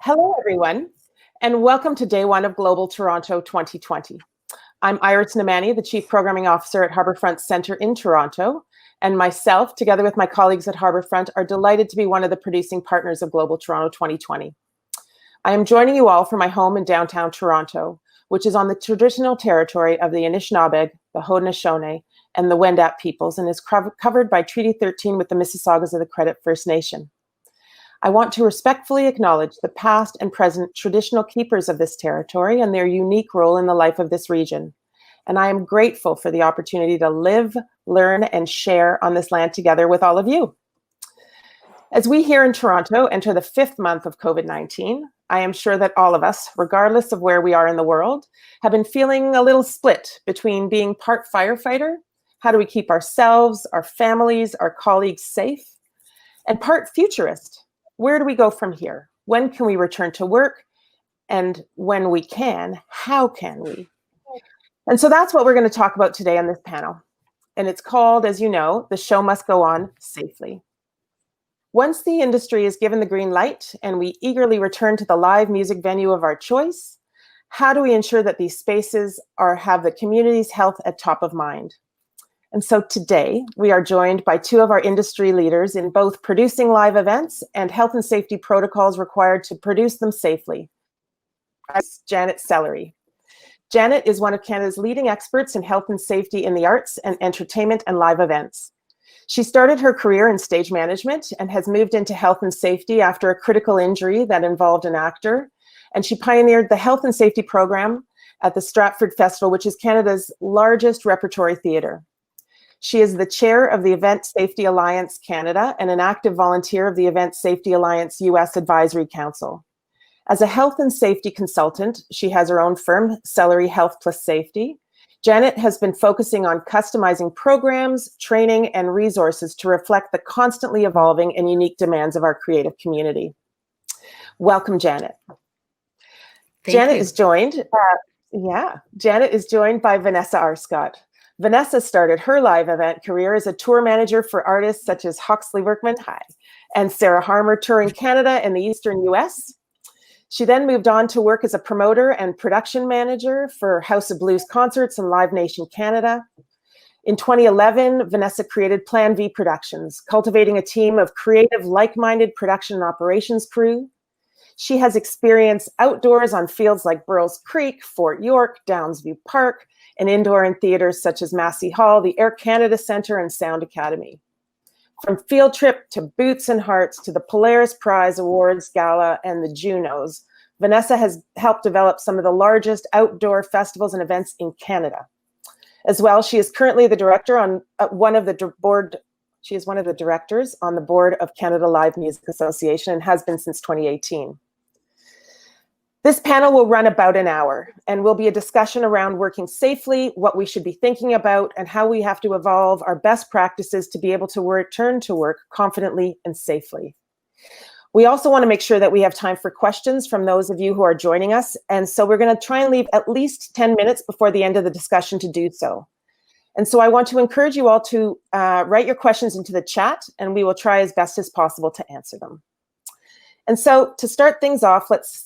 Hello, everyone, and welcome to day one of Global Toronto 2020. I'm Iris Nemani, the Chief Programming Officer at Harbourfront Centre in Toronto, and myself, together with my colleagues at Harbourfront, are delighted to be one of the producing partners of Global Toronto 2020. I am joining you all from my home in downtown Toronto, which is on the traditional territory of the Anishinaabe, the Haudenosaunee, and the Wendat peoples, and is covered by Treaty 13 with the Mississaugas of the Credit First Nation. I want to respectfully acknowledge the past and present traditional keepers of this territory and their unique role in the life of this region. And I am grateful for the opportunity to live, learn, and share on this land together with all of you. As we here in Toronto enter the 5th month of COVID-19, I am sure that all of us, regardless of where we are in the world, have been feeling a little split between being part firefighter, how do we keep ourselves, our families, our colleagues safe, and part futurist. Where do we go from here? When can we return to work? And when we can, how can we? And so that's what we're going to talk about today on this panel. And it's called, as you know, The Show Must Go On Safely. Once the industry is given the green light and we eagerly return to the live music venue of our choice, how do we ensure that these spaces have the community's health at top of mind? And so today, we are joined by two of our industry leaders in both producing live events and health and safety protocols required to produce them safely. Janet Sellery. Janet is one of Canada's leading experts in health and safety in the arts and entertainment and live events. She started her career in stage management and has moved into health and safety after a critical injury that involved an actor. And she pioneered the health and safety program at the Stratford Festival, which is Canada's largest repertory theatre. She is the chair of the Event Safety Alliance Canada and an active volunteer of the Event Safety Alliance US Advisory Council. As a health and safety consultant, she has her own firm, Sellery Health Plus Safety. Janet has been focusing on customizing programs, training, and resources to reflect the constantly evolving and unique demands of our creative community. Welcome, Janet. Janet is joined by Vanessa Arscott. Vanessa started her live event career as a tour manager for artists such as Huxley Workman, and Sarah Harmer touring Canada and the Eastern US. She then moved on to work as a promoter and production manager for House of Blues Concerts and Live Nation Canada. In 2011, Vanessa created Plan V Productions, cultivating a team of creative, like-minded production and operations crew. She has experience outdoors on fields like Burroughs Creek, Fort York, Downsview Park, and indoor in theaters such as Massey Hall, the Air Canada Centre, and Sound Academy. From Field Trip to Boots and Hearts to the Polaris Prize Awards Gala and the Junos, Vanessa has helped develop some of the largest outdoor festivals and events in Canada. As well, she is currently the director on one of the directors on the board of Canada Live Music Association and has been since 2018. This panel will run about an hour and will be a discussion around working safely, what we should be thinking about, and how we have to evolve our best practices to be able to return to work confidently and safely. We also want to make sure that we have time for questions from those of you who are joining us. And so we're going to try and leave at least 10 minutes before the end of the discussion to do so. And so I want to encourage you all to write your questions into the chat, and we will try as best as possible to answer them. And so to start things off, let's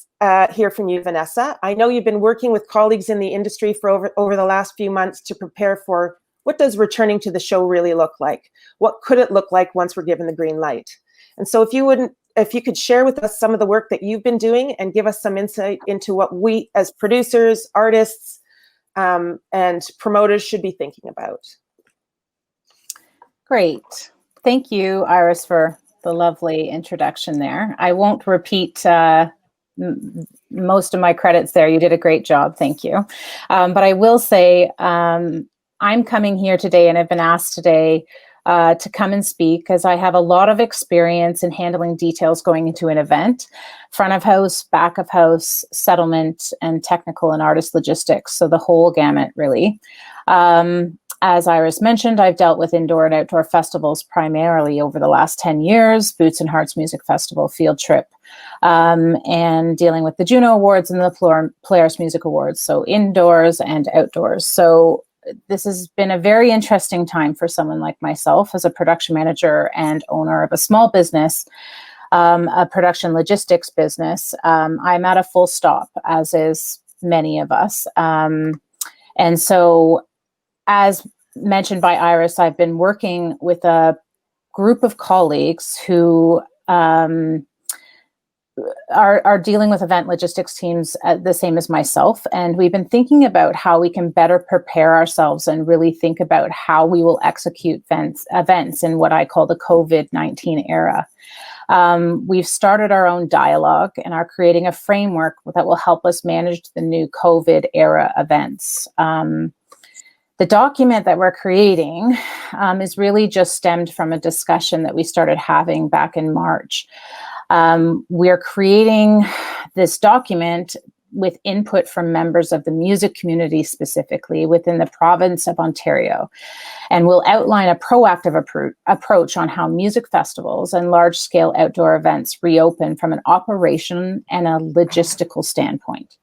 hear from you, Vanessa. I know you've been working with colleagues in the industry for over the last few months to prepare for what does returning to the show really look like? What could it look like once we're given the green light? And so if you could share with us some of the work that you've been doing and give us some insight into what we as producers, artists, and promoters should be thinking about. Great. Thank you, Iris, for the lovely introduction there. I won't repeat most of my credits there. You did a great job. Thank you. But I will say I'm coming here today, and I've been asked today to come and speak because I have a lot of experience in handling details going into an event, front of house, back of house, settlement, and technical and artist logistics. So the whole gamut, really. As Iris mentioned, I've dealt with indoor and outdoor festivals primarily over the last 10 years, Boots and Hearts Music Festival, Field Trip, and dealing with the Juno Awards and the Polaris Music Awards, so indoors and outdoors. So this has been a very interesting time for someone like myself as a production manager and owner of a small business a production logistics business, I'm at a full stop, as is many of us. And so, as mentioned by Iris, I've been working with a group of colleagues who are dealing with event logistics teams the same as myself. And we've been thinking about how we can better prepare ourselves and really think about how we will execute events in what I call the COVID-19 era. We've started our own dialogue and are creating a framework that will help us manage the new COVID era events. The document that we're creating is really just stemmed from a discussion that we started having back in March. We're creating this document with input from members of the music community, specifically within the province of Ontario. And we'll outline a proactive approach on how music festivals and large-scale outdoor events reopen from an operation and a logistical standpoint.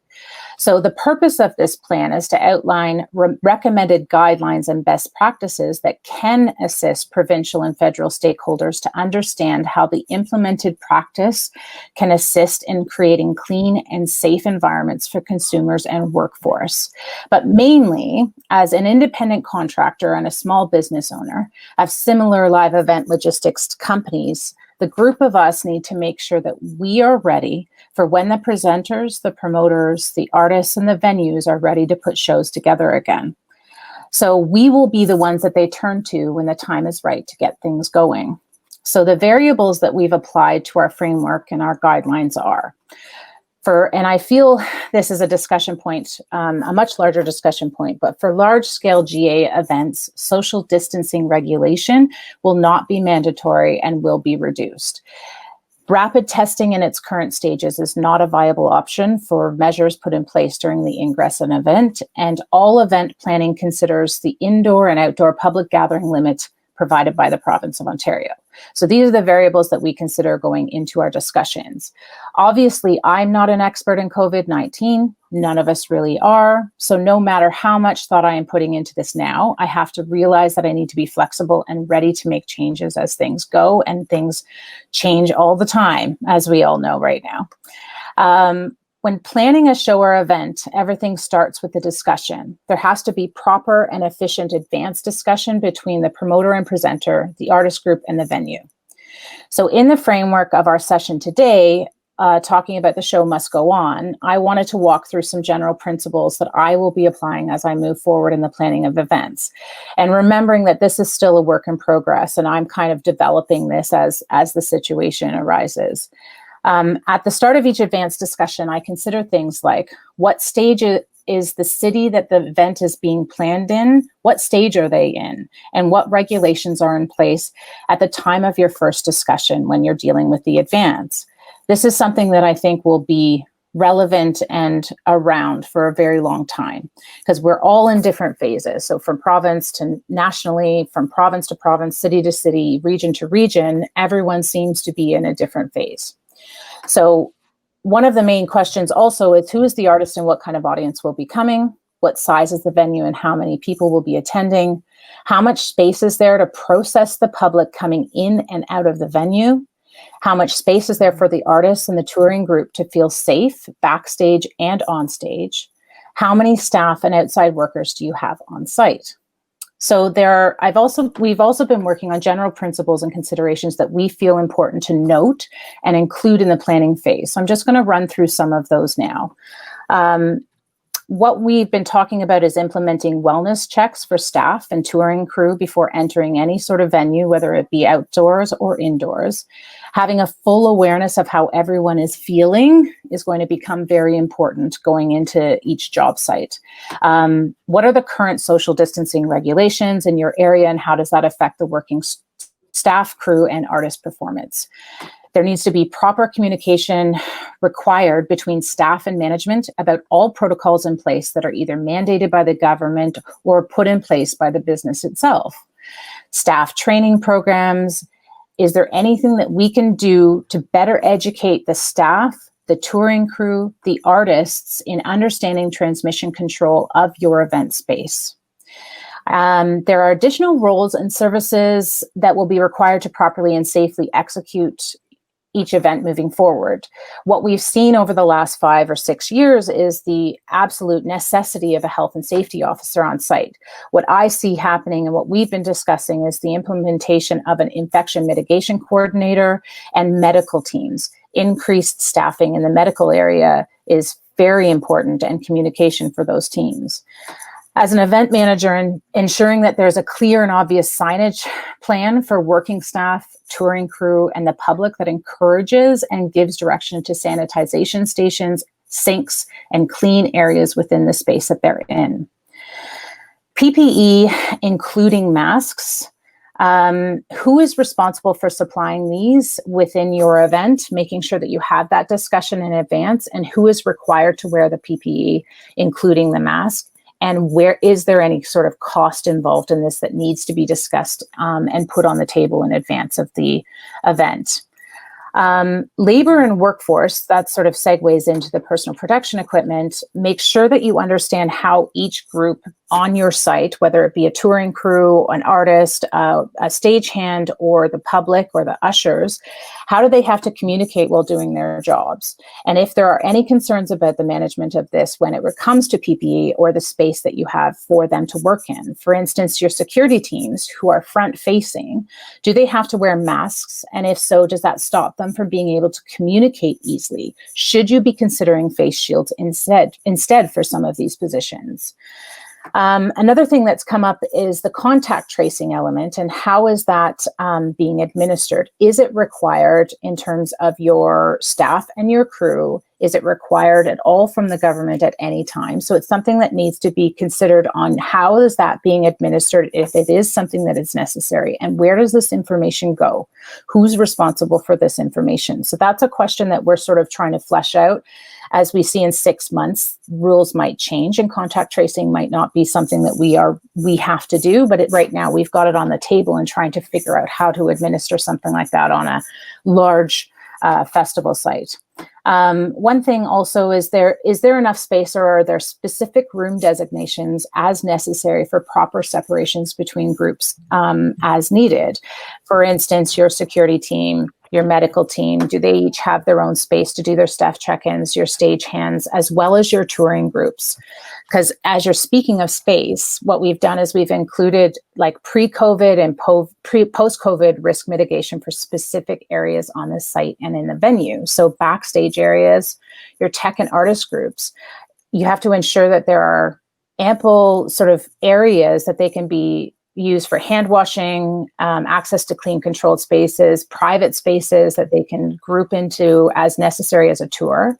So the purpose of this plan is to outline recommended guidelines and best practices that can assist provincial and federal stakeholders to understand how the implemented practice can assist in creating clean and safe environments for consumers and workforce. But mainly, as an independent contractor and a small business owner of similar live event logistics companies, the group of us need to make sure that we are ready for when the presenters, the promoters, the artists, and the venues are ready to put shows together again. So we will be the ones that they turn to when the time is right to get things going. So the variables that we've applied to our framework and our guidelines are, and I feel this is a discussion point, a much larger discussion point, but for large-scale GA events, social distancing regulation will not be mandatory and will be reduced. Rapid testing in its current stages is not a viable option for measures put in place during the ingress of an event, and all event planning considers the indoor and outdoor public gathering limit provided by the province of Ontario. So these are the variables that we consider going into our discussions. Obviously, I'm not an expert in COVID-19. None of us really are. So no matter how much thought I am putting into this now, I have to realize that I need to be flexible and ready to make changes as things go, and things change all the time, as we all know right now. When planning a show or event, everything starts with the discussion. There has to be proper and efficient advanced discussion between the promoter and presenter, the artist group, and the venue. So in the framework of our session today, talking about the show must go on, I wanted to walk through some general principles that I will be applying as I move forward in the planning of events. And remembering that this is still a work in progress, and I'm kind of developing this as the situation arises. At the start of each advanced discussion, I consider things like, what stage is the city that the event is being planned in? What stage are they in? And what regulations are in place at the time of your first discussion when you're dealing with the advance? This is something that I think will be relevant and around for a very long time, because we're all in different phases. So from province to nationally, from province to province, city to city, region to region, everyone seems to be in a different phase. So one of the main questions also is, who is the artist and what kind of audience will be coming? What size is the venue and how many people will be attending? How much space is there to process the public coming in and out of the venue? How much space is there for the artists and the touring group to feel safe backstage and on stage? How many staff and outside workers do you have on site? So we've also been working on general principles and considerations that we feel important to note and include in the planning phase. So I'm just going to run through some of those now. What we've been talking about is implementing wellness checks for staff and touring crew before entering any sort of venue, whether it be outdoors or indoors. Having a full awareness of how everyone is feeling is going to become very important going into each job site. What are the current social distancing regulations in your area, and how does that affect the working staff, crew, and artist performance? There needs to be proper communication required between staff and management about all protocols in place that are either mandated by the government or put in place by the business itself. Staff training programs. Is there anything that we can do to better educate the staff, the touring crew, the artists in understanding transmission control of your event space? There are additional roles and services that will be required to properly and safely execute each event moving forward. What we've seen over the last 5 or 6 years is the absolute necessity of a health and safety officer on site. What I see happening and what we've been discussing is the implementation of an infection mitigation coordinator and medical teams. Increased staffing in the medical area is very important, and communication for those teams. As an event manager, and ensuring that there's a clear and obvious signage plan for working staff, touring crew, and the public that encourages and gives direction to sanitization stations, sinks, and clean areas within the space that they're in. PPE, including masks. Who is responsible for supplying these within your event, making sure that you have that discussion in advance, and who is required to wear the PPE, including the mask? And where is there any sort of cost involved in this that needs to be discussed and put on the table in advance of the event? Labor and workforce, that sort of segues into the personal protection equipment. Make sure that you understand how each group on your site, whether it be a touring crew, an artist, a stagehand, or the public or the ushers, how do they have to communicate while doing their jobs? And if there are any concerns about the management of this when it comes to PPE or the space that you have for them to work in, for instance, your security teams who are front facing, do they have to wear masks? And if so, does that stop them from being able to communicate easily? Should you be considering face shields instead for some of these positions? Another thing that's come up is the contact tracing element, and how is that being administered? Is it required in terms of your staff and your crew? Is it required at all from the government at any time? So it's something that needs to be considered on how is that being administered if it is something that is necessary, and where does this information go? Who's responsible for this information? So that's a question that we're sort of trying to flesh out. As we see in 6 months, rules might change and contact tracing might not be something that we have to do, but right now we've got it on the table and trying to figure out how to administer something like that on a large festival site. One thing also is there enough space, or are there specific room designations as necessary for proper separations between groups as needed? For instance, your security team, your medical team, do they each have their own space to do their staff check-ins, your stagehands, as well as your touring groups? Because as you're speaking of space, what we've done is we've included like pre-COVID and post-COVID risk mitigation for specific areas on the site and in the venue. So backstage areas, your tech and artist groups, you have to ensure that there are ample sort of areas that they can be used for hand washing, access to clean controlled spaces, private spaces that they can group into as necessary as a tour,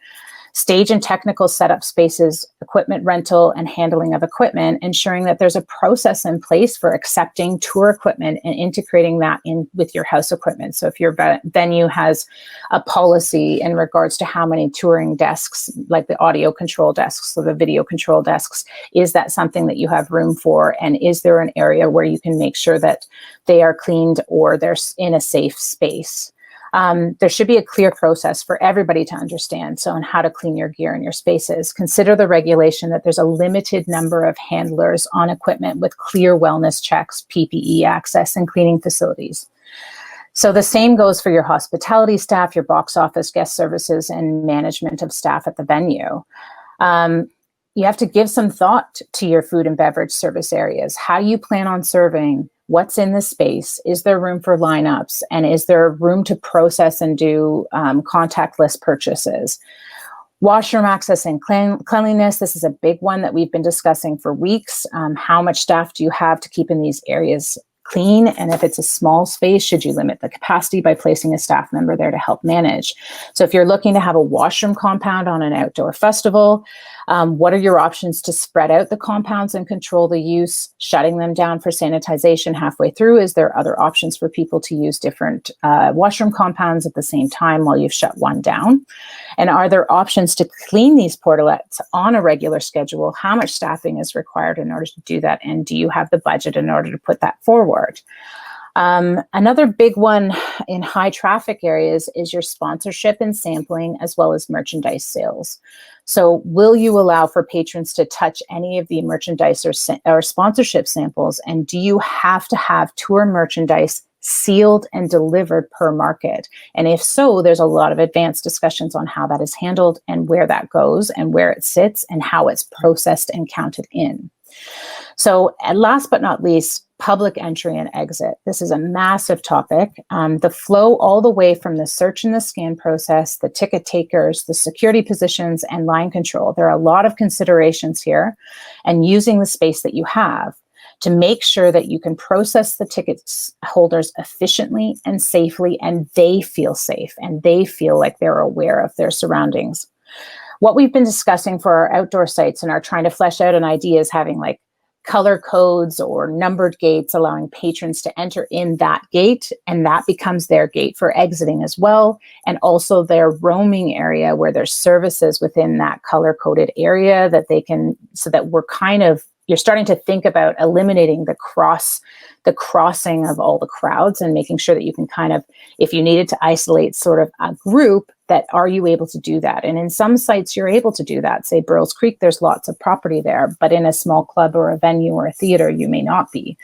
stage and technical setup spaces, equipment rental and handling of equipment, ensuring that there's a process in place for accepting tour equipment and integrating that in with your house equipment. So if your venue has a policy in regards to how many touring desks, like the audio control desks or the video control desks, is that something that you have room for? And is there an area where you can make sure that they are cleaned or they're in a safe space? There should be a clear process for everybody to understand. So on how to clean your gear and your spaces. Consider the regulation that there's a limited number of handlers on equipment with clear wellness checks, PPE access, and cleaning facilities. So the same goes for your hospitality staff, your box office, guest services, and management of staff at the venue. You have to give some thought to your food and beverage service areas. How do you plan on serving? What's in the space? Is there room for lineups? And is there room to process and do contactless purchases? Washroom access and cleanliness. This is a big one that we've been discussing for weeks. How much staff do you have to keep in these areas clean? And if it's a small space, should you limit the capacity by placing a staff member there to help manage? So if you're looking to have a washroom compound on an outdoor festival, what are your options to spread out the compounds and control the use, shutting them down for sanitization halfway through? Is there other options for people to use different washroom compounds at the same time while you've shut one down? And are there options to clean these portalettes on a regular schedule? How much staffing is required in order to do that? And do you have the budget in order to put that forward? Another big one in high traffic areas is your sponsorship and sampling, as well as merchandise sales. So will you allow for patrons to touch any of the merchandise or sponsorship samples? And do you have to have tour merchandise sealed and delivered per market? And if so, there's a lot of advanced discussions on how that is handled and where that goes and where it sits and how it's processed and counted in. So, and last but not least, public entry and exit. This is a massive topic. The flow all the way from the search and the scan process, the ticket takers, the security positions, and line control. There are a lot of considerations here, and using the space that you have to make sure that you can process the tickets holders efficiently and safely, and they feel safe and they feel like they're aware of their surroundings. What we've been discussing for our outdoor sites and are trying to flesh out an idea is having like color codes or numbered gates, allowing patrons to enter in that gate, and that becomes their gate for exiting as well, and also their roaming area where there's services within that color-coded area that they can, so that we're kind of, you're starting to think about eliminating the crossing of all the crowds and making sure that you can kind of, if you needed to isolate sort of a group, that are you able to do that? And in some sites, you're able to do that. Say Burroughs Creek, there's lots of property there, but in a small club or a venue or a theater, you may not be.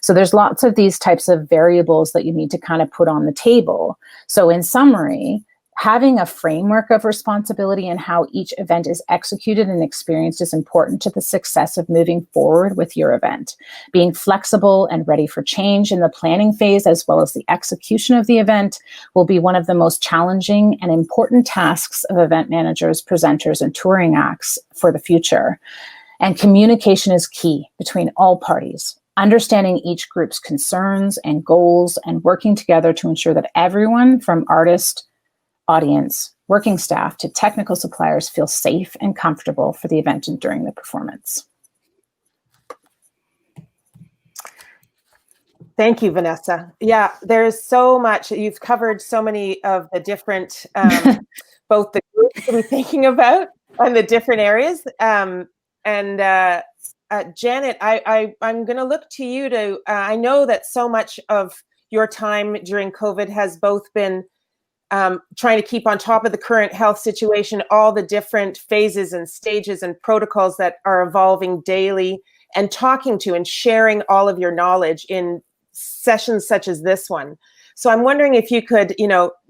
So there's lots of these types of variables that you need to kind of put on the table. So in summary, having a framework of responsibility and how each event is executed and experienced is important to the success of moving forward with your event. Being flexible and ready for change in the planning phase as well as the execution of the event will be one of the most challenging and important tasks of event managers, presenters, and touring acts for the future. And communication is key between all parties. Understanding each group's concerns and goals and working together to ensure that everyone from artist, audience, working staff to technical suppliers feel safe and comfortable for the event and during the performance. Thank you, Vanessa. Yeah, there's so much. You've covered so many of the different, both the groups to be thinking about and the different areas. Janet, I'm going to look to you to, I know that so much of your time during COVID has both been trying to keep on top of the current health situation, all the different phases and stages and protocols that are evolving daily, and talking to and sharing all of your knowledge in sessions such as this one. So I'm wondering if you could,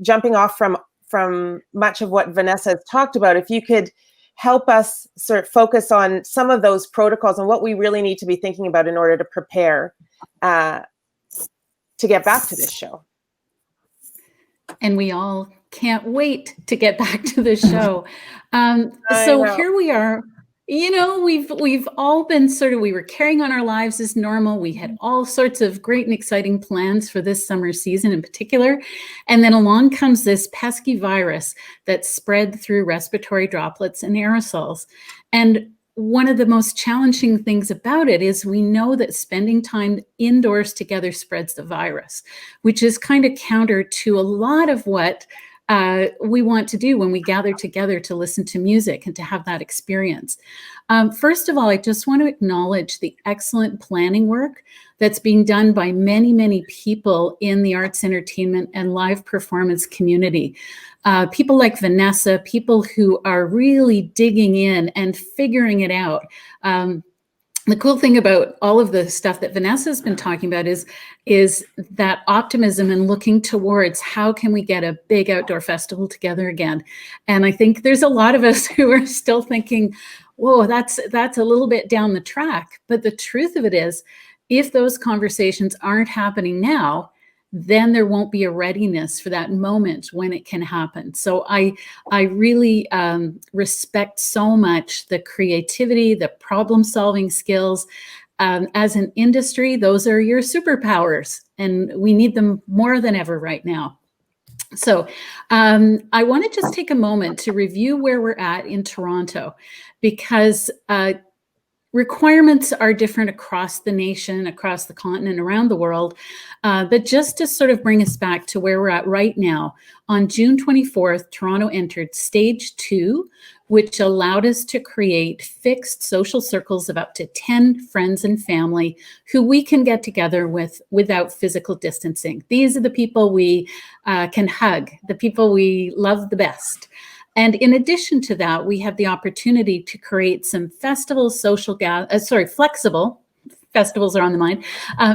jumping off from much of what Vanessa has talked about, if you could help us sort of focus on some of those protocols and what we really need to be thinking about in order to prepare to get back to this show. And we all can't wait to get back to the show. So here we are. We've all been we were carrying on our lives as normal. We had all sorts of great and exciting plans for this summer season in particular. And then along comes this pesky virus that spread through respiratory droplets and aerosols. And one of the most challenging things about it is we know that spending time indoors together spreads the virus, which is kind of counter to a lot of what we want to do when we gather together to listen to music and to have that experience. First of all, I just want to acknowledge the excellent planning work that's being done by many, many people in the arts, entertainment, and live performance community. People like Vanessa, people who are really digging in and figuring it out. The cool thing about all of the stuff that Vanessa has been talking about is that optimism and looking towards how can we get a big outdoor festival together again. And I think there's a lot of us who are still thinking, whoa, that's a little bit down the track. But the truth of it is, if those conversations aren't happening now, then there won't be a readiness for that moment when it can happen. So I really respect so much the creativity, the problem-solving skills. As an industry, those are your superpowers, and we need them more than ever right now. So I want to just take a moment to review where we're at in Toronto, because requirements are different across the nation, across the continent, around the world. But just to sort of bring us back to where we're at right now, on June 24th, Toronto entered stage 2, which allowed us to create fixed social circles of up to 10 friends and family who we can get together with without physical distancing. These are the people we can hug, the people we love the best. And in addition to that, we have the opportunity to create some flexible, festivals are on the mind,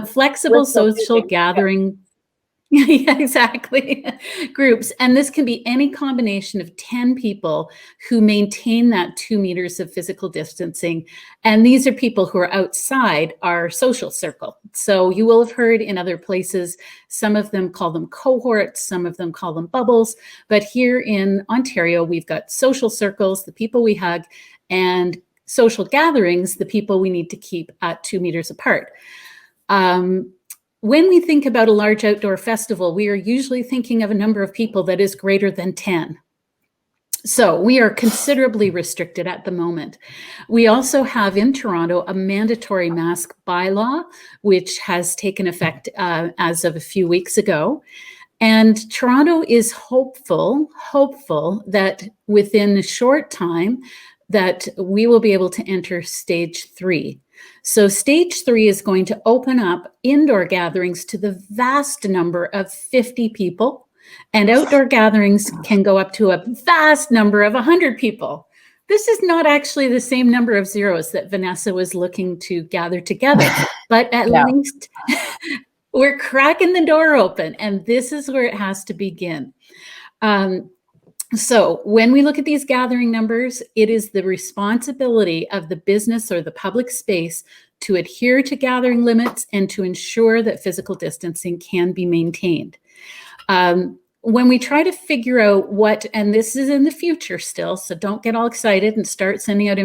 flexible social gathering Yeah, exactly. Groups. And this can be any combination of 10 people who maintain that 2 meters of physical distancing. And these are people who are outside our social circle. So you will have heard in other places, some of them call them cohorts, some of them call them bubbles. But here in Ontario, we've got social circles, the people we hug, and social gatherings, the people we need to keep at 2 meters apart. When we think about a large outdoor festival, we are usually thinking of a number of people that is greater than 10. So we are considerably restricted at the moment. We also have in Toronto a mandatory mask bylaw, which has taken effect as of a few weeks ago. And Toronto is hopeful that within a short time that we will be able to enter stage 3. So stage 3 is going to open up indoor gatherings to the vast number of 50 people, and outdoor gatherings can go up to a vast number of 100 people. This is not actually the same number of zeros that Vanessa was looking to gather together, but at least we're cracking the door open, and this is where it has to begin. So when we look at these gathering numbers, it is the responsibility of the business or the public space to adhere to gathering limits and to ensure that physical distancing can be maintained. When we try to figure out what, and this is in the future still, so don't get all excited and start sending out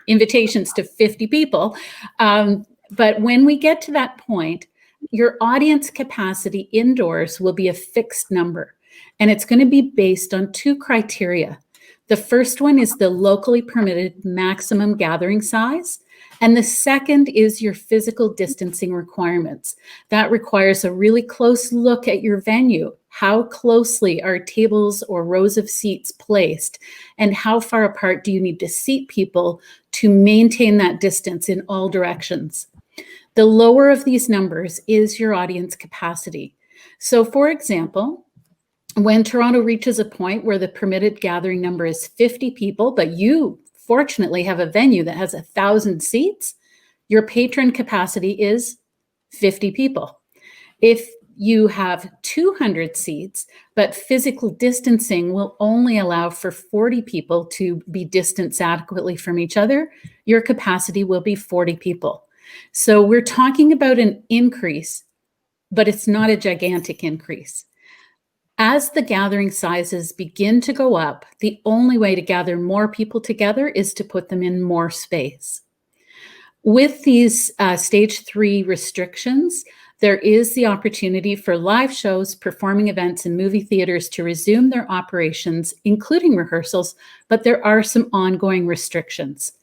invitations to 50 people. But when we get to that point, your audience capacity indoors will be a fixed number. And it's going to be based on 2 criteria. The first one is the locally permitted maximum gathering size. And the second is your physical distancing requirements. That requires a really close look at your venue. How closely are tables or rows of seats placed? And how far apart do you need to seat people to maintain that distance in all directions? The lower of these numbers is your audience capacity. So for example, when Toronto reaches a point where the permitted gathering number is 50 people, but you fortunately have a venue that has 1,000 seats, your patron capacity is 50 people. If you have 200 seats, but physical distancing will only allow for 40 people to be distanced adequately from each other, your capacity will be 40 people. So we're talking about an increase, but it's not a gigantic increase. As the gathering sizes begin to go up, the only way to gather more people together is to put them in more space. With these stage 3 restrictions, there is the opportunity for live shows, performing events, and movie theaters to resume their operations, including rehearsals, but there are some ongoing restrictions.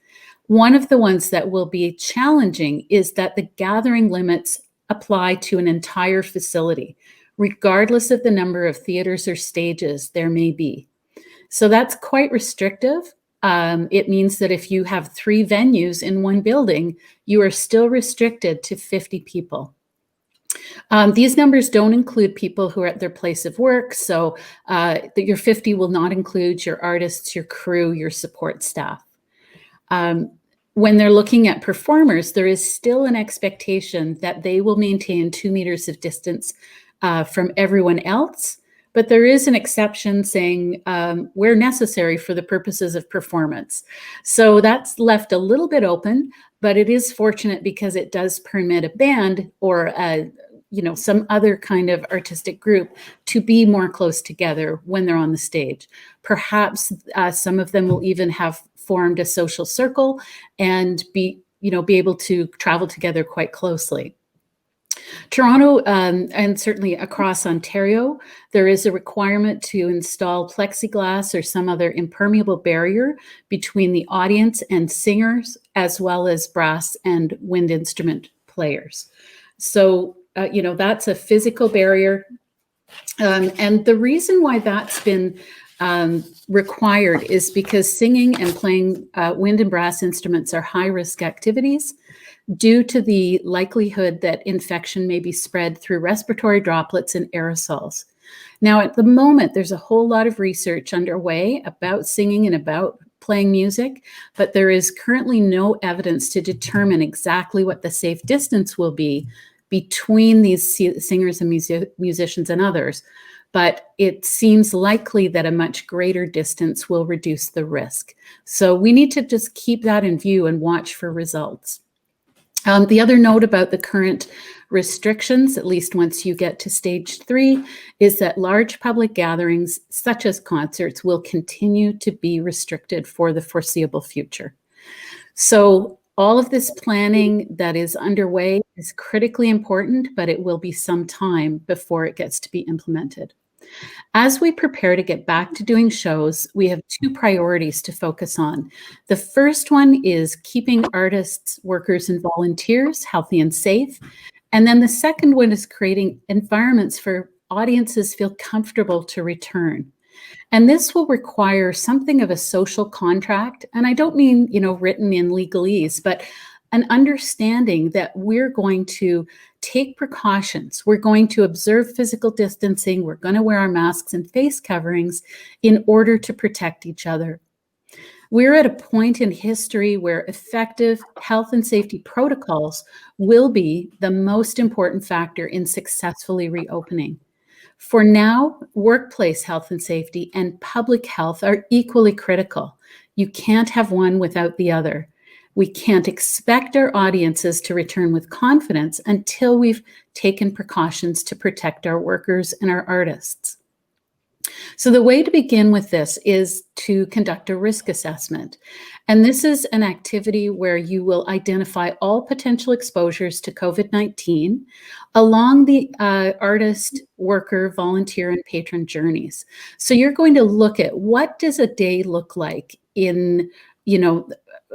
One of the ones that will be challenging is that the gathering limits apply to an entire facility, regardless of the number of theaters or stages there may be. So that's quite restrictive. It means that if you have 3 venues in one building, you are still restricted to 50 people. These numbers don't include people who are at their place of work. So your 50 will not include your artists, your crew, your support staff. When they're looking at performers, there is still an expectation that they will maintain 2 meters of distance from everyone else, but there is an exception saying where necessary for the purposes of performance. So that's left a little bit open, but it is fortunate because it does permit a band or some other kind of artistic group to be more close together when they're on the stage. Perhaps some of them will even have formed a social circle and be able to travel together quite closely. Toronto and certainly across Ontario, there is a requirement to install plexiglass or some other impermeable barrier between the audience and singers, as well as brass and wind instrument players. So, that's a physical barrier. And the reason why that's been required is because singing and playing wind and brass instruments are high-risk activities due to the likelihood that infection may be spread through respiratory droplets and aerosols. Now, at the moment, there's a whole lot of research underway about singing and about playing music, but there is currently no evidence to determine exactly what the safe distance will be between these singers and musicians and others, but it seems likely that a much greater distance will reduce the risk. So we need to just keep that in view and watch for results. The other note about the current restrictions, at least once you get to stage 3, is that large public gatherings, such as concerts, will continue to be restricted for the foreseeable future. So all of this planning that is underway is critically important, but it will be some time before it gets to be implemented. As we prepare to get back to doing shows, we have 2 priorities to focus on. The first one is keeping artists, workers, and volunteers healthy and safe. And then the second one is creating environments for audiences feel comfortable to return. And this will require something of a social contract. And I don't mean, written in legalese, but an understanding that we're going to take precautions. We're going to observe physical distancing. We're going to wear our masks and face coverings in order to protect each other. We're at a point in history where effective health and safety protocols will be the most important factor in successfully reopening. For now, workplace health and safety and public health are equally critical. You can't have one without the other. We can't expect our audiences to return with confidence until we've taken precautions to protect our workers and our artists. So the way to begin with this is to conduct a risk assessment. And this is an activity where you will identify all potential exposures to COVID-19 along the artist, worker, volunteer, and patron journeys. So you're going to look at what does a day look like in,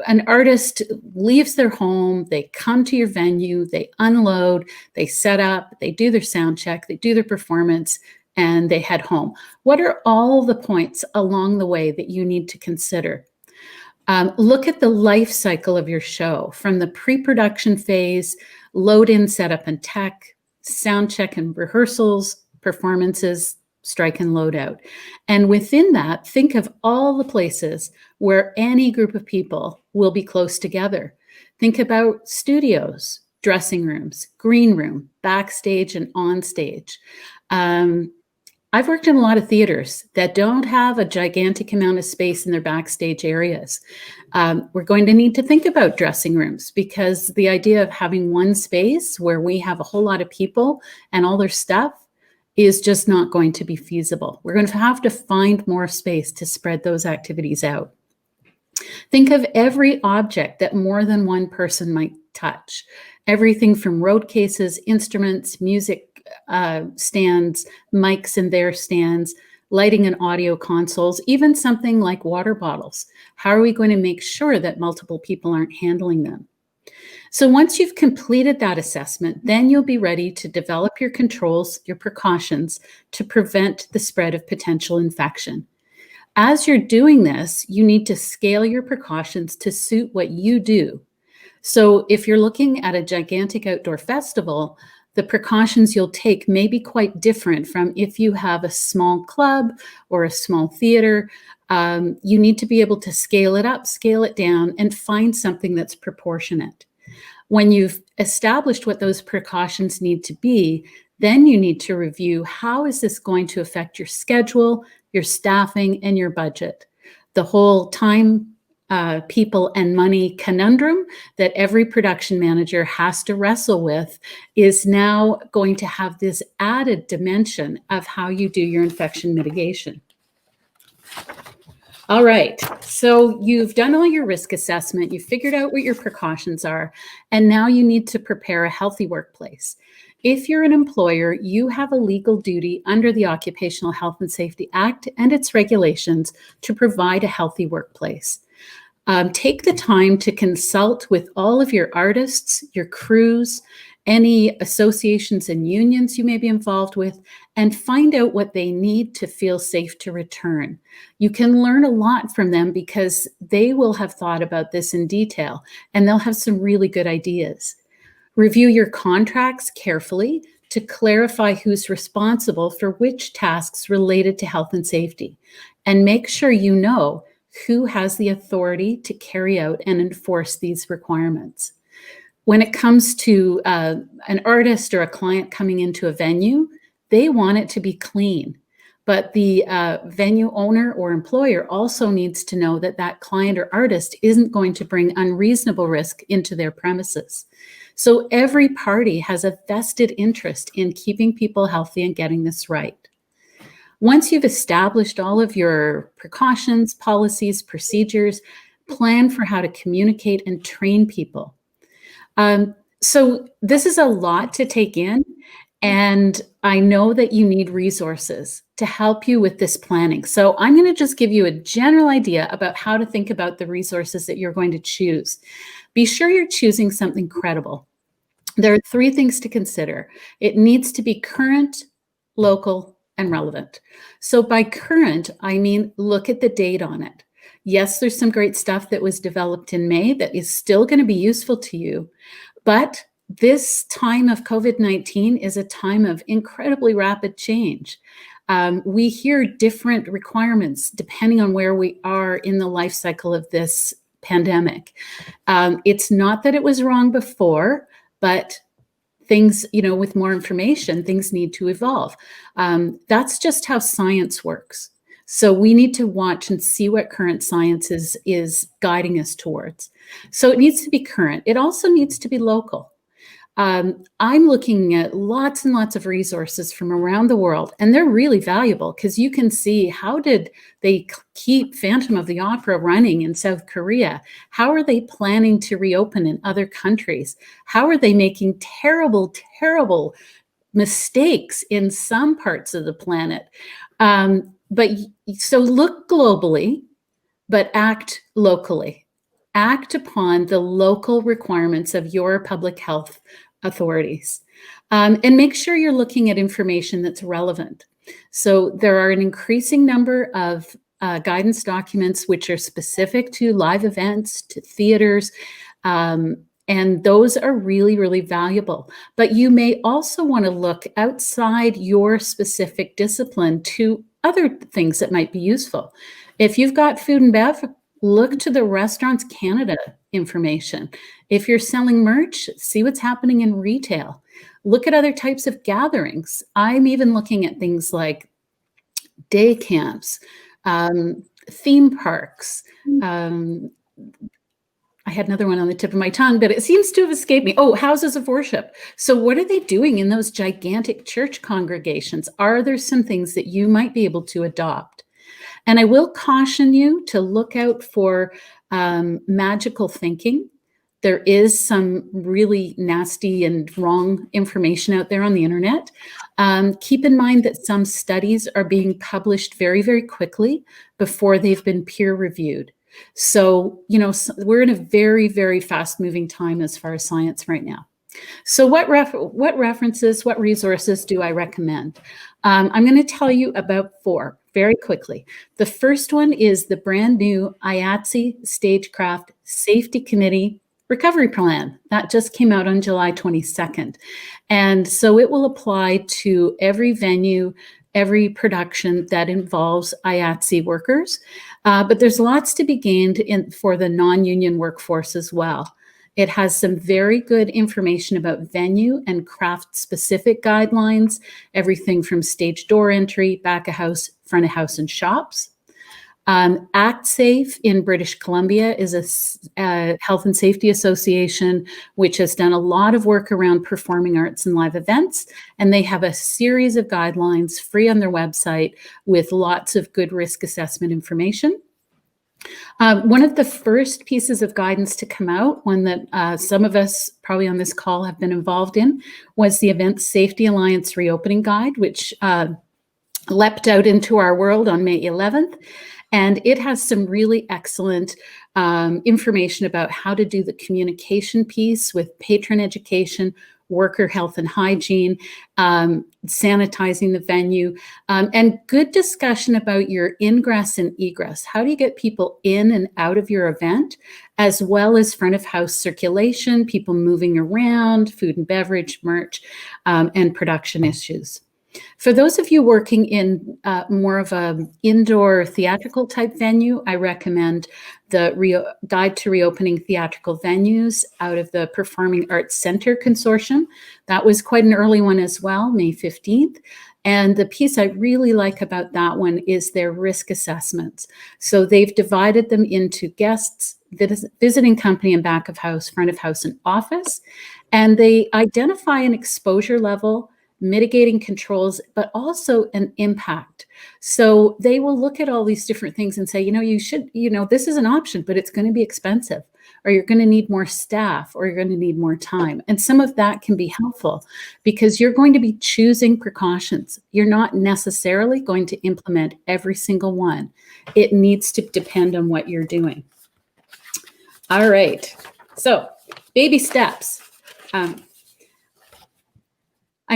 an artist leaves their home, they come to your venue, they unload, they set up, they do their sound check, they do their performance, and they head home. What are all the points along the way that you need to consider? Look at the life cycle of your show from the pre-production phase, load in, setup and tech, sound check and rehearsals, performances, strike and load out. And within that, think of all the places where any group of people will be close together. Think about studios, dressing rooms, green room, backstage and on stage. I've worked in a lot of theaters that don't have a gigantic amount of space in their backstage areas. We're going to need to think about dressing rooms because the idea of having one space where we have a whole lot of people and all their stuff is just not going to be feasible. We're going to have to find more space to spread those activities out. Think of every object that more than one person might touch. Everything from road cases, instruments, music stands, mics and their stands, lighting and audio consoles, even something like water bottles. How are we going to make sure that multiple people aren't handling them? So once you've completed that assessment, then you'll be ready to develop your controls, your precautions to prevent the spread of potential infection. As you're doing this, you need to scale your precautions to suit what you do. So if you're looking at a gigantic outdoor festival, the precautions you'll take may be quite different from if you have a small club or a small theater. You need to be able to scale it up, scale it down, and find something that's proportionate. When you've established what those precautions need to be, then you need to review how is this going to affect your schedule, your staffing, and your budget. The whole time, people, and money conundrum that every production manager has to wrestle with is now going to have this added dimension of how you do your infection mitigation. All right, so you've done all your risk assessment, you've figured out what your precautions are, and now you need to prepare a healthy workplace. If you're an employer, you have a legal duty under the Occupational Health and Safety Act and its regulations to provide a healthy workplace. Take the time to consult with all of your artists, your crews, any associations and unions you may be involved with, and find out what they need to feel safe to return. You can learn a lot from them because they will have thought about this in detail and they'll have some really good ideas. Review your contracts carefully to clarify who's responsible for which tasks related to health and safety, and make sure you know who has the authority to carry out and enforce these requirements. when it comes to an artist or a client coming into a venue, they want it to be clean. But the venue owner or employer also needs to know that that client or artist isn't going to bring unreasonable risk into their premises. So every party has a vested interest in keeping people healthy and getting this right. Once you've established all of your precautions, policies, procedures, plan for how to communicate and train people. So this is a lot to take in, and I know that you need resources to help you with this planning. So I'm going to just give you a general idea about how to think about the resources that you're going to choose. Be sure you're choosing something credible. There are 3 things to consider. It needs to be current, local, and relevant. So by current, I mean, look at the date on it. Yes, there's some great stuff that was developed in May that is still going to be useful to you, but this time of COVID-19 is a time of incredibly rapid change. We hear different requirements depending on where we are in the life cycle of this pandemic. It's not that it was wrong before, but things, with more information, things need to evolve. That's just how science works. So we need to watch and see what current science is guiding us towards. So it needs to be current. It also needs to be local. I'm looking at lots and lots of resources from around the world, and they're really valuable because you can see, how did they keep Phantom of the Opera running in South Korea? How are they planning to reopen in other countries? How are they making terrible, terrible mistakes in some parts of the planet? So look globally, but act locally. Act upon the local requirements of your public health authorities, and make sure you're looking at information that's relevant. So there are an increasing number of guidance documents which are specific to live events, to theaters, and those are really, really valuable. But you may also want to look outside your specific discipline to other things that might be useful. If you've got food and bev, look to the Restaurants Canada information. If you're selling merch, see what's happening in retail. Look at other types of gatherings. I'm even looking at things like day camps, theme parks. I had another one on the tip of my tongue, but it seems to have escaped me. Oh, houses of worship. So what are they doing in those gigantic church congregations? Are there some things that you might be able to adopt? And I will caution you to look out for magical thinking. There is some really nasty and wrong information out there on the internet. Keep in mind that some studies are being published very, very quickly before they've been peer reviewed. So, we're in a very, very fast moving time as far as science right now. So what references, what resources do I recommend? I'm going to tell you about 4 very quickly. The first one is the brand new IATSE Stagecraft Safety Committee Recovery Plan. That just came out on July 22nd. And so it will apply to every venue, every production that involves IATSE workers. But there's lots to be gained for the non-union workforce as well. It has some very good information about venue and craft specific guidelines, everything from stage door entry, back of house, front of house, and shops. Act Safe in British Columbia is a health and safety association which has done a lot of work around performing arts and live events, and they have a series of guidelines free on their website with lots of good risk assessment information. One of the first pieces of guidance to come out, one that some of us probably on this call have been involved in, was the Event Safety Alliance Reopening Guide, which leapt out into our world on May 11th. And it has some really excellent information about how to do the communication piece with patron education, worker health and hygiene, sanitizing the venue, and good discussion about your ingress and egress. How do you get people in and out of your event, as well as front of house circulation, people moving around, food and beverage, merch, and production issues. For those of you working in more of an indoor theatrical type venue, I recommend the Guide to Reopening Theatrical Venues out of the Performing Arts Center Consortium. That was quite an early one as well, May 15th. And the piece I really like about that one is their risk assessments. So they've divided them into guests, visiting company and back of house, front of house, and office. And they identify an exposure level, mitigating controls, but also an impact. So they will look at all these different things and say, you should, this is an option, but it's going to be expensive, or you're going to need more staff, or you're going to need more time. And some of that can be helpful because you're going to be choosing precautions. You're not necessarily going to implement every single one. It needs to depend on what you're doing. All right. So baby steps. I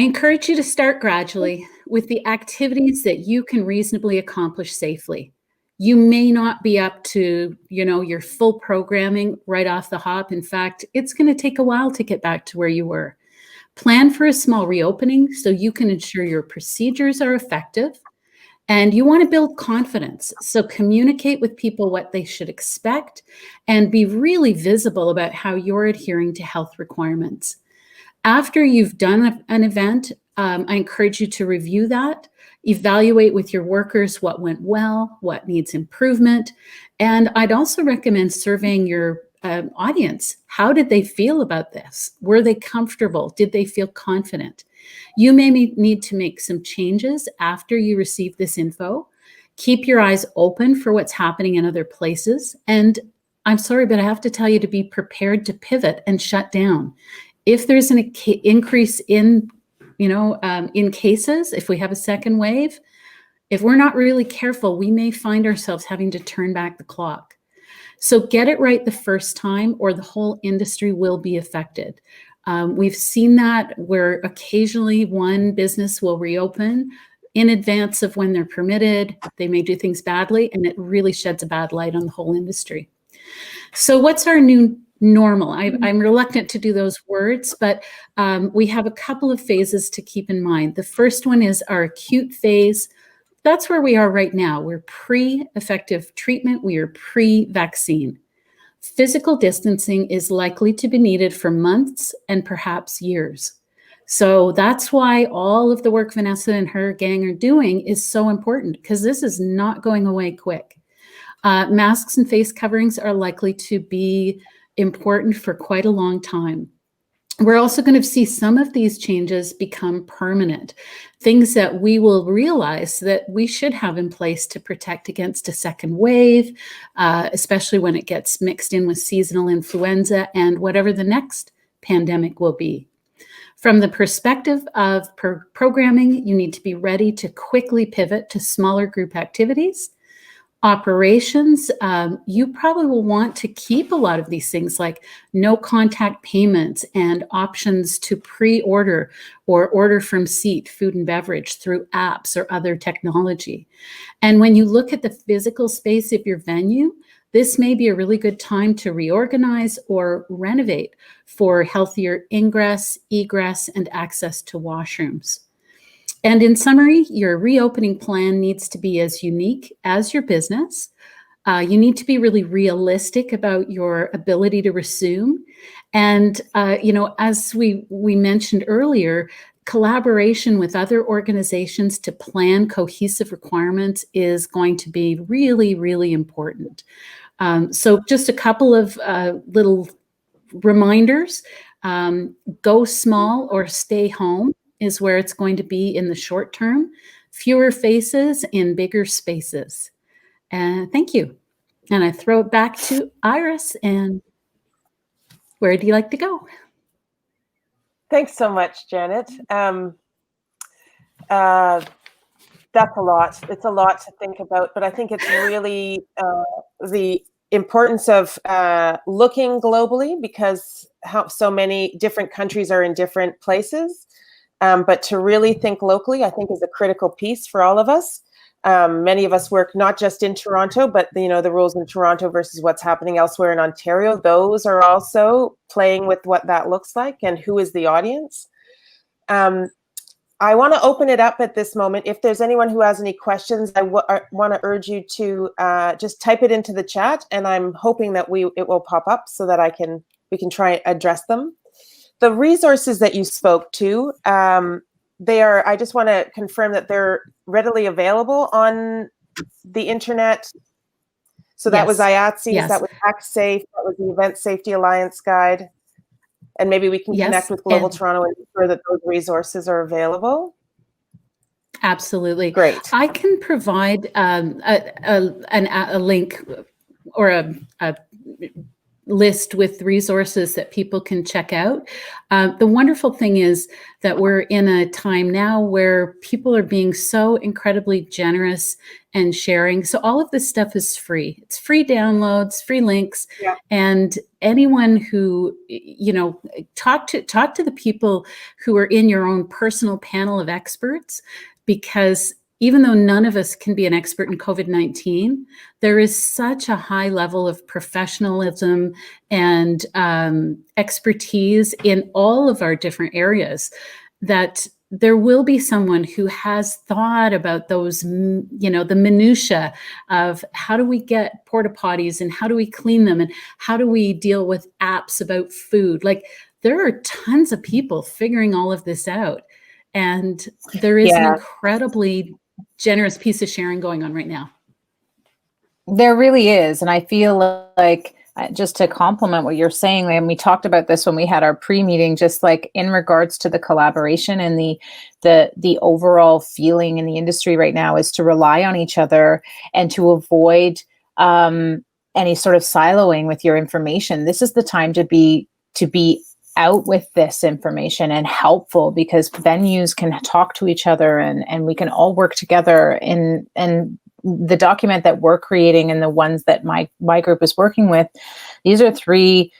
encourage you to start gradually with the activities that you can reasonably accomplish safely. You may not be up to, your full programming right off the hop. In fact, it's going to take a while to get back to where you were. Plan for a small reopening so you can ensure your procedures are effective. And you want to build confidence. So communicate with people what they should expect and be really visible about how you're adhering to health requirements. After you've done an event, I encourage you to review that, evaluate with your workers what went well, what needs improvement. And I'd also recommend surveying your audience. How did they feel about this? Were they comfortable? Did they feel confident? You may need to make some changes after you receive this info. Keep your eyes open for what's happening in other places. And I'm sorry, but I have to tell you to be prepared to pivot and shut down. If there's an increase in, in cases, if we have a second wave, if we're not really careful, we may find ourselves having to turn back the clock. So get it right the first time or the whole industry will be affected. We've seen that where occasionally one business will reopen in advance of when they're permitted. They may do things badly, and it really sheds a bad light on the whole industry. So what's our new normal? I'm reluctant to do those words, but we have a couple of phases to keep in mind. The first one is our acute phase. That's where we are right now. We're pre-effective treatment. We are pre-vaccine. Physical distancing is likely to be needed for months and perhaps years. So that's why all of the work Vanessa and her gang are doing is so important, because this is not going away quick. Masks and face coverings are likely to be important for quite a long time. We're also going to see some of these changes become permanent, things that we will realize that we should have in place to protect against a second wave, especially when it gets mixed in with seasonal influenza and whatever the next pandemic will be. From the perspective of programming, you need to be ready to quickly pivot to smaller group activities. Operations, you probably will want to keep a lot of these things like no contact payments and options to pre-order or order from seat food and beverage through apps or other technology. And when you look at the physical space of your venue, this may be a really good time to reorganize or renovate for healthier ingress, egress, and access to washrooms. And in summary, your reopening plan needs to be as unique as your business. You need to be really realistic about your ability to resume. And, as we mentioned earlier, collaboration with other organizations to plan cohesive requirements is going to be really, really important. So just a couple of little reminders. Go small or stay home is where it's going to be in the short term. Fewer faces in bigger spaces. Thank you. And I throw it back to Iris. And where do you like to go? Thanks so much, Janet. That's a lot. It's a lot to think about, but I think it's really the importance of looking globally, because so many different countries are in different places. But to really think locally, I think, is a critical piece for all of us. Many of us work not just in Toronto, but the rules in Toronto versus what's happening elsewhere in Ontario. Those are also playing with what that looks like and who is the audience. I want to open it up at this moment. If there's anyone who has any questions, I want to urge you to just type it into the chat, and I'm hoping that it will pop up so that we can try and address them. The resources that you spoke to, I just want to confirm that they're readily available on the internet. So that was IATSE, that was ActSafe, that was the Event Safety Alliance Guide. And maybe we can connect with Global Toronto and ensure that those resources are available. Absolutely. Great. I can provide a link or a list with resources that people can check out. The wonderful thing is that we're in a time now where people are being so incredibly generous and sharing. So all of this stuff is free. It's free downloads, free links, and anyone who, talk to the people who are in your own personal panel of experts, because even though none of us can be an expert in COVID-19, there is such a high level of professionalism and expertise in all of our different areas that there will be someone who has thought about those, the minutia of how do we get porta potties and how do we clean them and how do we deal with apps about food. Like, there are tons of people figuring all of this out. And there is an incredibly generous piece of sharing going on right now. There really is. And I feel like, just to complement what you're saying, and we talked about this when we had our pre-meeting, just like in regards to the collaboration and the overall feeling in the industry right now is to rely on each other and to avoid any sort of siloing with your information. This is the time to be out with this information and helpful, because venues can talk to each other and we can all work together in the document that we're creating and the ones that my group is working with. These are 3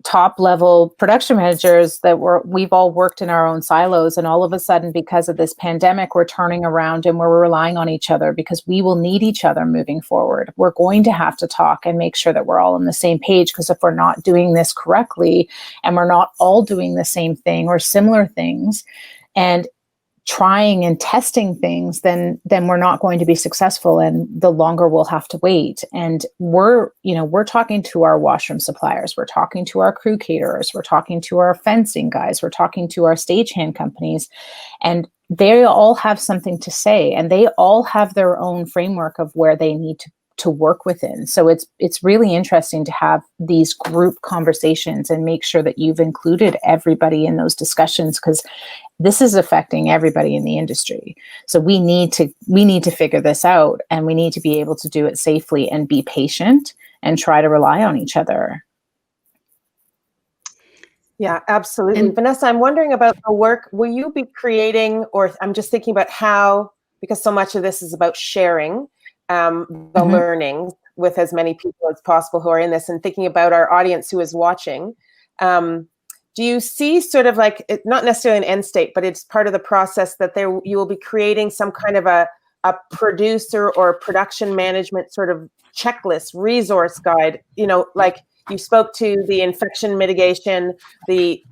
top level production managers that we've all worked in our own silos, and all of a sudden, because of this pandemic, we're turning around and we're relying on each other, because we will need each other moving forward. We're going to have to talk and make sure that we're all on the same page, because if we're not doing this correctly and we're not all doing the same thing or similar things and trying and testing things, then we're not going to be successful, and the longer we'll have to wait. And we're talking to our washroom suppliers, we're talking to our crew caterers, we're talking to our fencing guys, we're talking to our stagehand companies, and they all have something to say, and they all have their own framework of where they need to work within. So it's really interesting to have these group conversations and make sure that you've included everybody in those discussions, because this is affecting everybody in the industry. So we need to figure this out, and we need to be able to do it safely and be patient and try to rely on each other. Yeah, absolutely. And Vanessa, I'm wondering about the work. Will you be creating, or I'm just thinking about how, because so much of this is about sharing the learning with as many people as possible who are in this, and thinking about our audience who is watching. Do you see sort of like, not necessarily an end state, but it's part of the process that you will be creating some kind of a producer or production management sort of checklist, resource guide, like you spoke to the infection mitigation,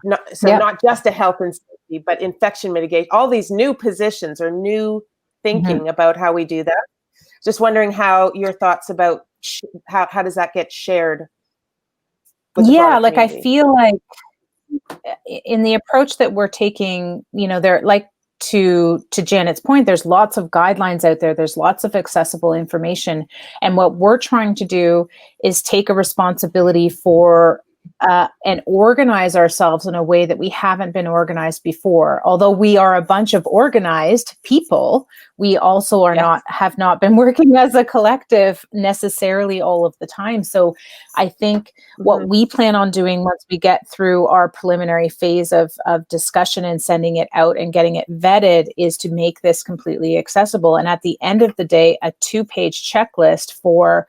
not just a health and safety, but infection mitigation, all these new positions or new thinking about how we do that. Just wondering how your thoughts about how does that get shared? Like I feel like in the approach that we're taking, they're like, to Janet's point, there's lots of guidelines out there. There's lots of accessible information. And what we're trying to do is take a responsibility for and organize ourselves in a way that we haven't been organized before. Although we are a bunch of organized people, we also have not been working as a collective necessarily all of the time. So I think what we plan on doing once we get through our preliminary phase of discussion and sending it out and getting it vetted is to make this completely accessible. And at the end of the day, a 2-page checklist for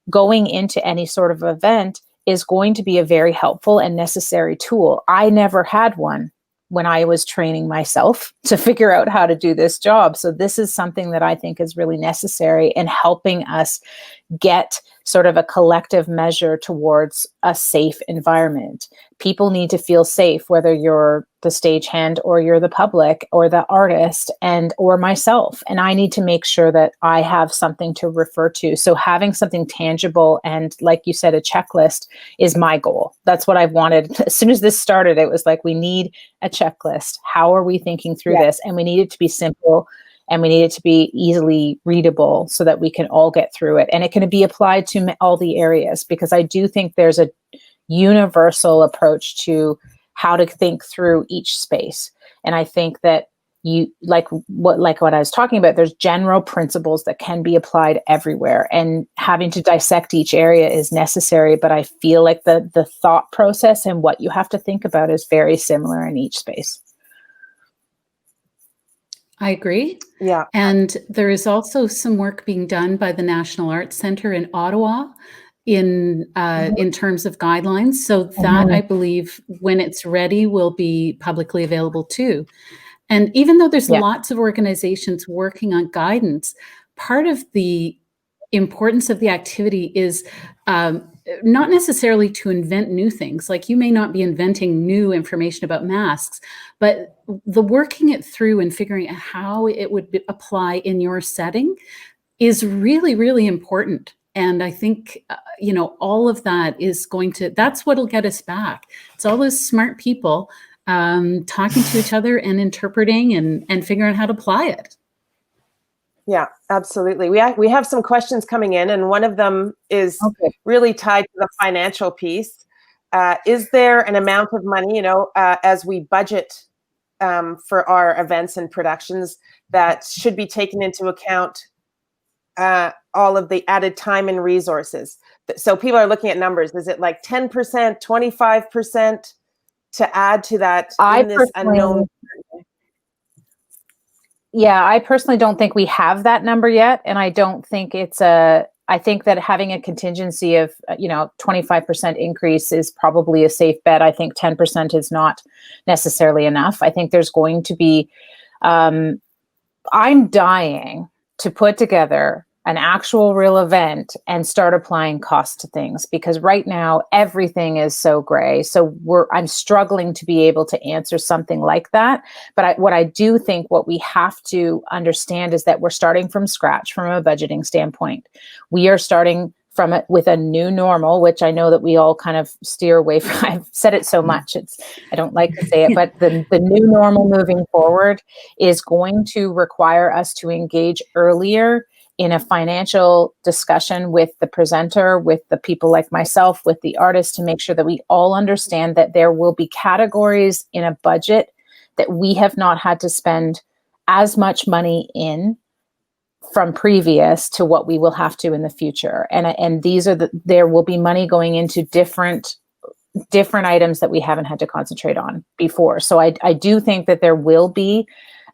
going into any sort of event is going to be a very helpful and necessary tool. I never had one when I was training myself to figure out how to do this job. So this is something that I think is really necessary in helping us get sort of a collective measure towards a safe environment. People need to feel safe, whether you're the stagehand or you're the public or the artist or myself. And I need to make sure that I have something to refer to. So having something tangible and, like you said, a checklist is my goal. That's what I've wanted. As soon as this started, it was like, we need a checklist. How are we thinking through this? And we need it to be simple, and we need it to be easily readable so that we can all get through it. And it can be applied to all the areas, because I do think there's a universal approach to how to think through each space. And I think that like what I was talking about, there's general principles that can be applied everywhere, and having to dissect each area is necessary. But I feel like the thought process and what you have to think about is very similar in each space. I agree. Yeah. And there is also some work being done by the National Arts Centre in Ottawa in terms of guidelines. So that, I believe, when it's ready, will be publicly available too. And even though there's lots of organizations working on guidance, part of the importance of the activity is not necessarily to invent new things. Like, you may not be inventing new information about masks, but the working it through and figuring out how it would apply in your setting is really, really important. And I think, all of that is that's what'll get us back. It's all those smart people talking to each other and interpreting and figuring out how to apply it. Yeah, absolutely. We have some questions coming in, and one of them is really tied to the financial piece. Is there an amount of money, as we budget for our events and productions, that should be taken into account all of the added time and resources? So people are looking at numbers. Is it like 10%, 25% to add to that in this unknown? Yeah, I personally don't think we have that number yet. And I don't think I think that having a contingency of, 25% increase is probably a safe bet. I think 10% is not necessarily enough. I think there's going to be, I'm dying to put together an actual real event and start applying costs to things, because right now everything is so gray. So I'm struggling to be able to answer something like that. But what I do think what we have to understand is that we're starting from scratch from a budgeting standpoint. We are starting from it with a new normal, which I know that we all kind of steer away from. I've said it so much, I don't like to say it, but the new normal moving forward is going to require us to engage earlier in a financial discussion with the presenter, with the people like myself, with the artist, to make sure that we all understand that there will be categories in a budget that we have not had to spend as much money in from previous to what we will have to in the future. And these are there will be money going into different items that we haven't had to concentrate on before. So I do think that there will be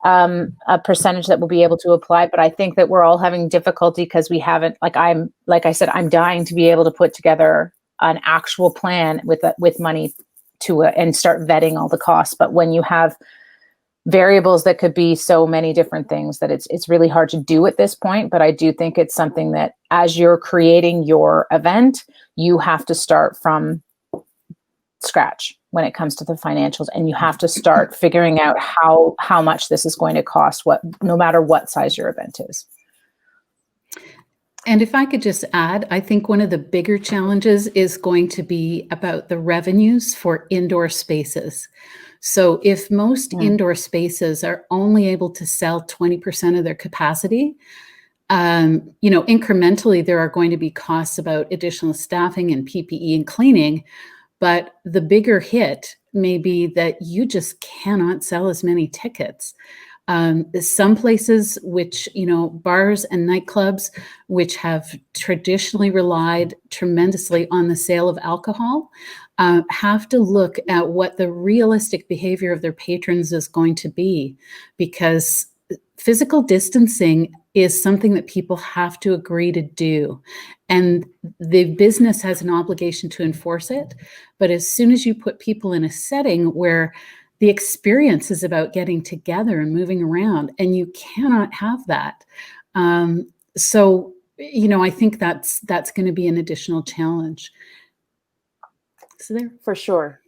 a percentage that will be able to apply, but I think that we're all having difficulty because we haven't, like I said, I'm dying to be able to put together an actual plan with money and start vetting all the costs. But when you have variables that could be so many different things, that it's really hard to do at this point. But I do think it's something that as you're creating your event, you have to start from scratch when it comes to the financials, and you have to start figuring out how much this is going to cost, no matter what size your event is. And if I could just add, I think one of the bigger challenges is going to be about the revenues for indoor spaces. So if most indoor spaces are only able to sell 20% of their capacity, incrementally there are going to be costs about additional staffing and PPE and cleaning. But the bigger hit may be that you just cannot sell as many tickets. Some places which, bars and nightclubs, which have traditionally relied tremendously on the sale of alcohol, have to look at what the realistic behavior of their patrons is going to be, because physical distancing is something that people have to agree to do. And the business has an obligation to enforce it. But as soon as you put people in a setting where the experience is about getting together and moving around, and you cannot have that. So I think that's going to be an additional challenge. So there. For sure.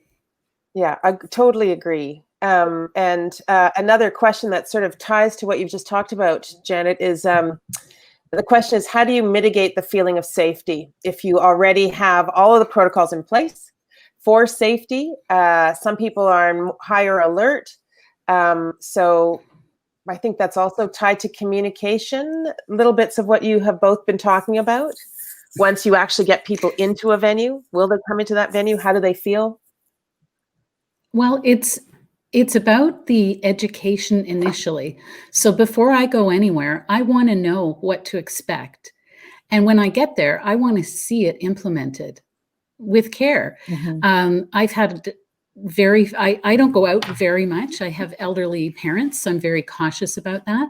Yeah, I totally agree. And another question that sort of ties to what you've just talked about, Janet, is the question is, how do you mitigate the feeling of safety if you already have all of the protocols in place for safety? Some people are in higher alert. So I think that's also tied to communication, little bits of what you have both been talking about. Once you actually get people into a venue, will they come into that venue? How do they feel? Well, it's about the education initially. So before I go anywhere, I want to know what to expect. And when I get there, I want to see it implemented with care. I've had I don't go out very much. I have elderly parents, so I'm very cautious about that.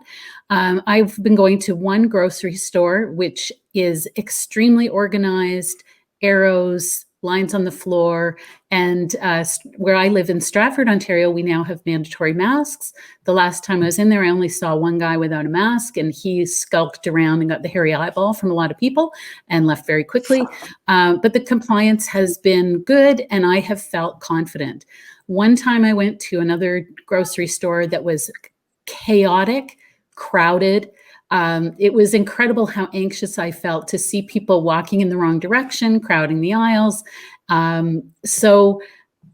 I've been going to one grocery store, which is extremely organized, arrows, lines on the floor. And where I live in Stratford, Ontario, we now have mandatory masks. The last time I was in there, I only saw one guy without a mask, and he skulked around and got the hairy eyeball from a lot of people and left very quickly. But the compliance has been good, and I have felt confident. One time I went to another grocery store that was chaotic, crowded. It was incredible how anxious I felt to see people walking in the wrong direction, crowding the aisles. So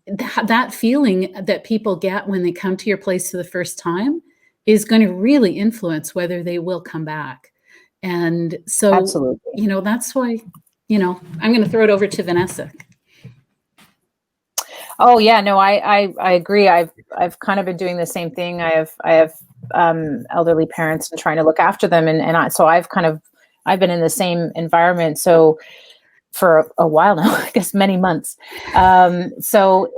that feeling that people get when they come to your place for the first time is going to really influence whether they will come back. And so, Absolutely. That's why, I'm going to throw it over to Vanessa. Oh yeah, no, I agree. I've kind of been doing the same thing. I have elderly parents and trying to look after them, so I've been in the same environment so for a while now, I guess many months. So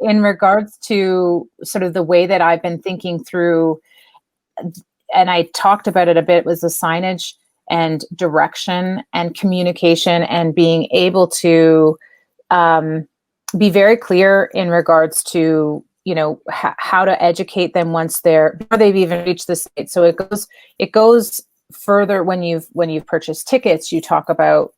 in regards to sort of the way that I've been thinking through, and I talked about it a bit, was the signage and direction and communication and being able to be very clear in regards to, how to educate them before they've even reached the state. So it goes further when you've purchased tickets. You talk about,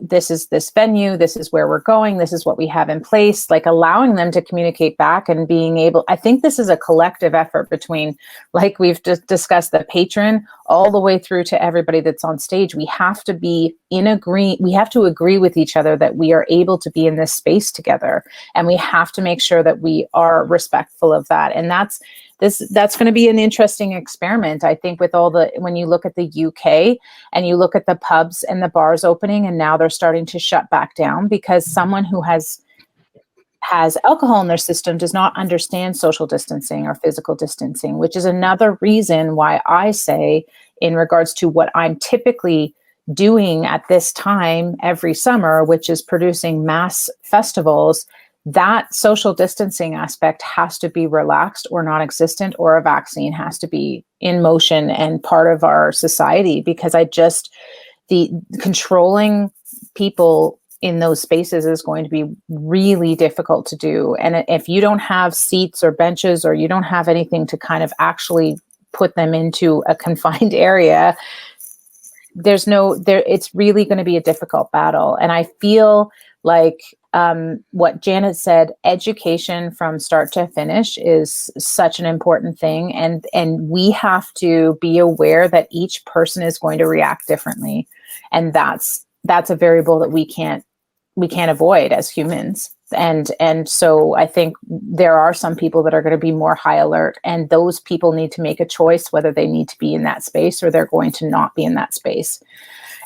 this is this venue, this is where we're going, this is what we have in place, like allowing them to communicate back and being able, I think this is a collective effort between, like we've just discussed, the patron all the way through to everybody that's on stage. We have to be we have to agree with each other that we are able to be in this space together, and we have to make sure that we are respectful of that. And that's going to be an interesting experiment, I think, with when you look at the UK and you look at the pubs and the bars opening, and now they're starting to shut back down because someone who has alcohol in their system does not understand social distancing or physical distancing, which is another reason why I say, in regards to what I'm typically doing at this time every summer, which is producing mass festivals, that social distancing aspect has to be relaxed or non-existent, or a vaccine has to be in motion and part of our society, because the controlling people in those spaces is going to be really difficult to do. And if you don't have seats or benches, or you don't have anything to kind of actually put them into a confined area, it's really going to be a difficult battle. And I feel like what Janet said, education from start to finish is such an important thing. And we have to be aware that each person is going to react differently. And that's a variable that we can't avoid as humans. And so I think there are some people that are going to be more high alert, and those people need to make a choice whether they need to be in that space or they're going to not be in that space.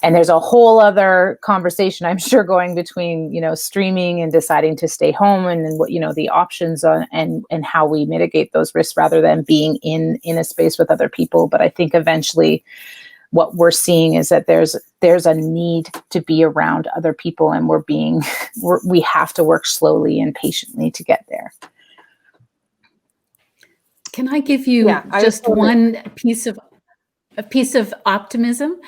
And there's a whole other conversation, I'm sure, going between, streaming and deciding to stay home, and what, the options on, and how we mitigate those risks rather than being in a space with other people. But I think eventually what we're seeing is that there's a need to be around other people, and we have to work slowly and patiently to get there. Can I give you just one piece of optimism?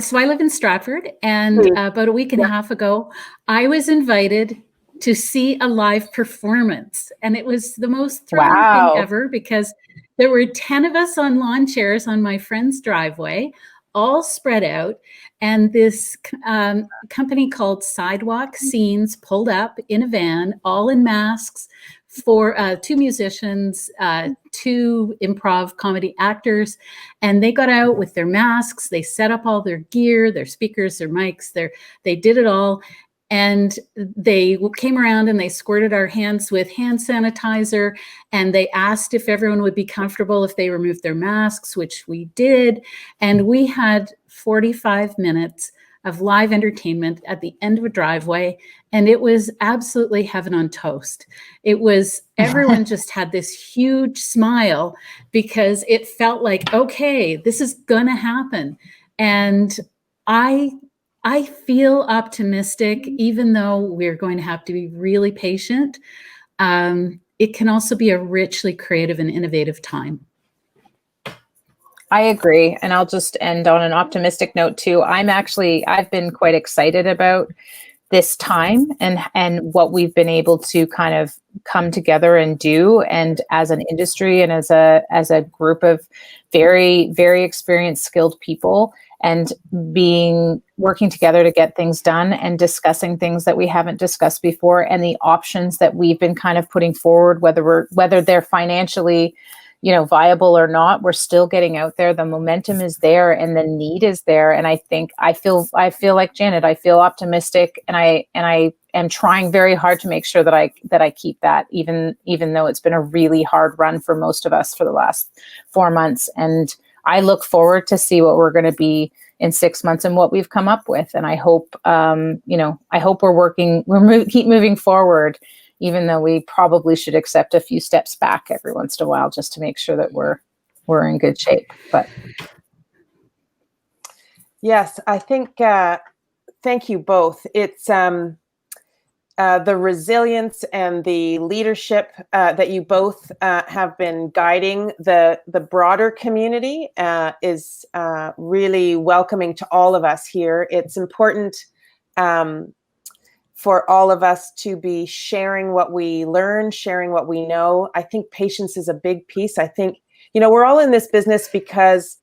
So I live in Stratford, and about a week and a half ago, I was invited to see a live performance, and it was the most thrilling thing ever, because there were 10 of us on lawn chairs on my friend's driveway, all spread out. And this company called Sidewalk Scenes pulled up in a van, all in masks, for 2 musicians, 2 improv comedy actors, and they got out with their masks. They set up all their gear, their speakers, their mics, they did it all. And they came around and they squirted our hands with hand sanitizer, and they asked if everyone would be comfortable if they removed their masks, which we did. And we had 45 minutes of live entertainment at the end of a driveway, and it was absolutely heaven on toast. It was, everyone just had this huge smile because it felt like, okay, this is gonna happen. And I feel optimistic, even though we're going to have to be really patient. It can also be a richly creative and innovative time. I agree. And I'll just end on an optimistic note too. I've been quite excited about this time and what we've been able to kind of come together and do. And as an industry and as a group of very, very experienced, skilled people, and working together to get things done and discussing things that we haven't discussed before, and the options that we've been kind of putting forward, whether they're financially, viable or not, we're still getting out there. The momentum is there and the need is there. And I think I feel like Janet, I feel optimistic, and I am trying very hard to make sure that I keep that, even though it's been a really hard run for most of us for the last 4 months. And I look forward to see what we're going to be in 6 months and what we've come up with. And I hope, I hope keep moving forward, even though we probably should accept a few steps back every once in a while, just to make sure that we're in good shape. But yes, I think, thank you both. It's the resilience and the leadership that you both have been guiding the broader community is really welcoming to all of us here. It's important for all of us to be sharing what we learn, sharing what we know. I think patience is a big piece. I think, we're all in this business because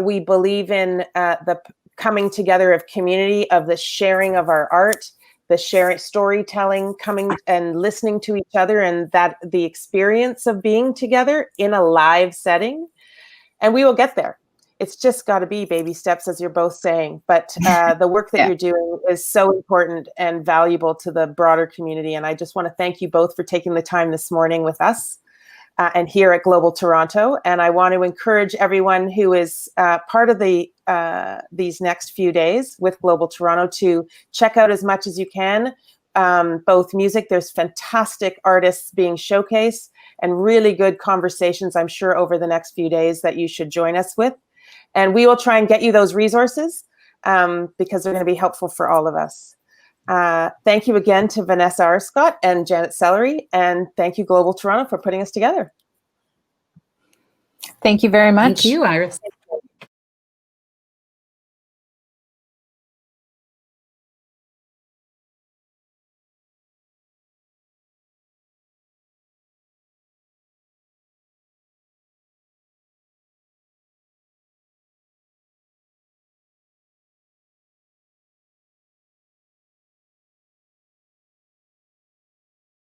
we believe in the coming together of community, of the sharing of our art, the sharing, storytelling, coming and listening to each other, and that the experience of being together in a live setting. And we will get there. It's just got to be baby steps, as you're both saying. But the work that you're doing is so important and valuable to the broader community. And I just want to thank you both for taking the time this morning with us and here at Global Toronto. And I want to encourage everyone who is part of these next few days with Global Toronto to check out as much as you can, both music. There's fantastic artists being showcased and really good conversations, I'm sure, over the next few days that you should join us with. And we will try and get you those resources because they're going to be helpful for all of us. Thank you again to Vanessa Arscott and Janet Sellery, and thank you Global Toronto for putting us together. Thank you very much. Thank you, Iris.